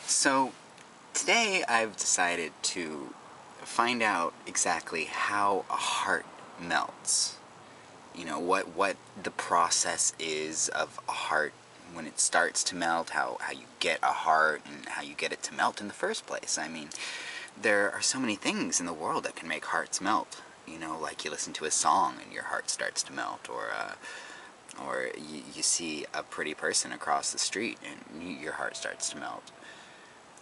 So today I've decided to find out exactly how a heart melts. You know, what the process is of a heart when it starts to melt, how you get a heart and how you get it to melt in the first place. I mean, there are so many things in the world that can make hearts melt. You know, like you listen to a song and your heart starts to melt, or you see a pretty person across the street and your heart starts to melt.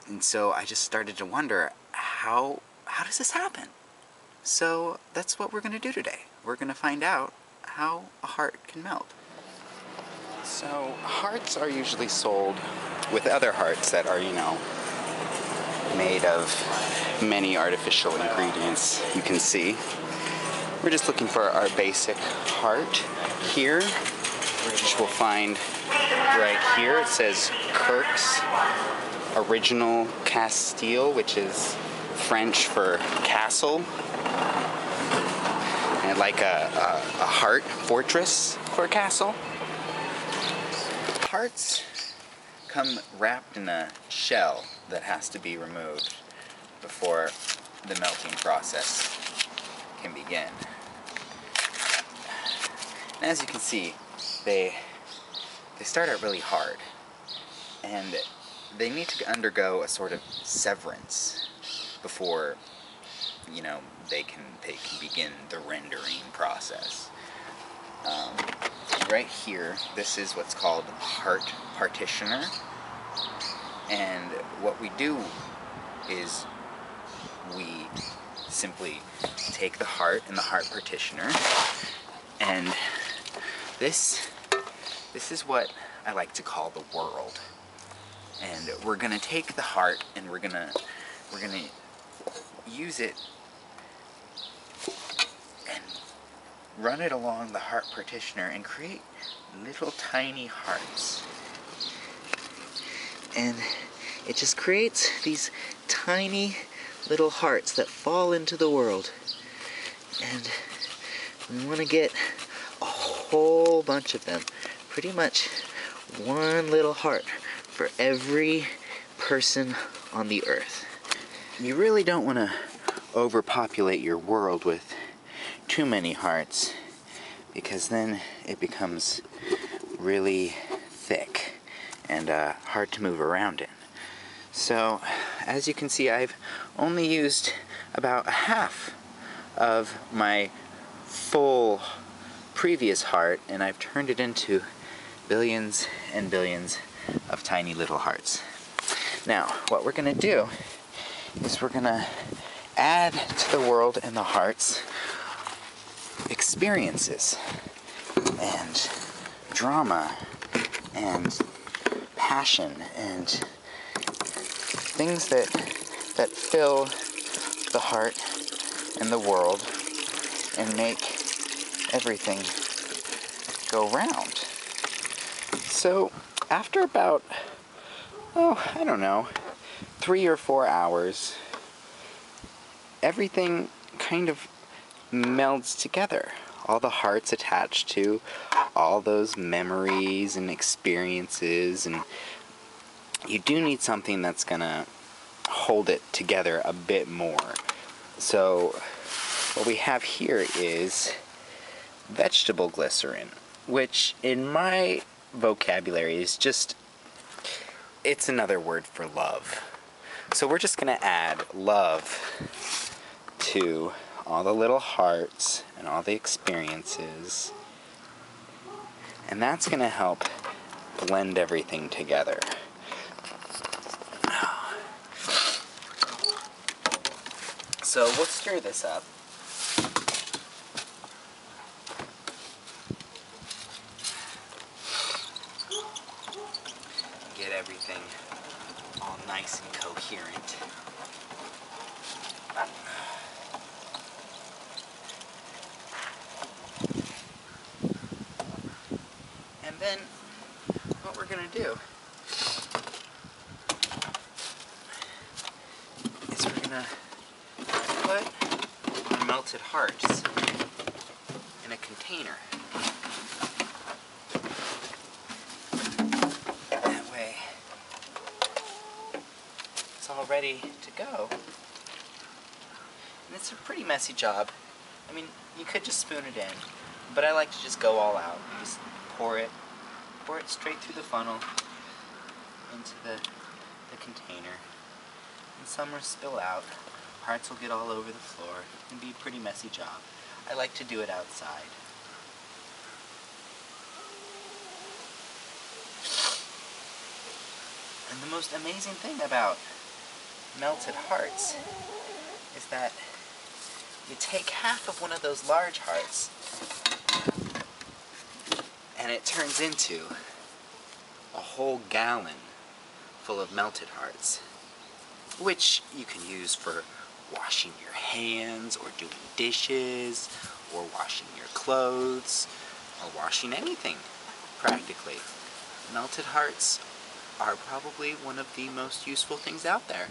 And so I just started to wonder, how does this happen? So that's what we're going to do today. We're going to find out how a heart can melt. So hearts are usually sold with other hearts that are, made of many artificial ingredients. You can see. We're just looking for our basic heart here, which we'll find right here. It says Kirk's Original Castile, which is French for castle, and like a heart fortress for a castle. Hearts come wrapped in a shell that has to be removed before the melting process can begin. And as you can see, they start out really hard, and they need to undergo a sort of severance before, they can begin the rendering process. Right here, this is what's called a heart partitioner, and what we do is we simply take the heart and the heart partitioner, and this is what I like to call the world. And we're gonna take the heart and we're gonna use it and run it along the heart partitioner and create little tiny hearts. And it just creates these tiny little hearts that fall into the world. And we want to get a whole bunch of them. Pretty much one little heart for every person on the earth. You really don't want to overpopulate your world with too many hearts, because then it becomes really thick and hard to move around in. So, as you can see, I've only used about half of my full previous heart, and I've turned it into billions and billions of tiny little hearts. Now, what we're going to do is we're going to add to the world and the hearts experiences and drama and passion and things that fill the heart and the world and make everything go round. So after about, 3 or 4 hours, everything kind of melds together. All the hearts attached to all those memories and experiences, and you do need something that's gonna hold it together a bit more. So what we have here is vegetable glycerin, which in my vocabulary is it's another word for love. So we're just gonna add love to all the little hearts and all the experiences, and that's gonna help blend everything together. So we'll stir this up. Get everything all nice and coherent. And then what we're going to do is we're going to put our melted hearts in a container. That way ready to go. And it's a pretty messy job. I mean, you could just spoon it in, but I like to just go all out. Just pour it straight through the funnel into the container. And some will spill out. Parts will get all over the floor. It'd be a pretty messy job. I like to do it outside. And the most amazing thing about melted hearts is that you take half of one of those large hearts and it turns into a whole gallon full of melted hearts, which you can use for washing your hands or doing dishes or washing your clothes or washing anything practically. Melted hearts are probably one of the most useful things out there.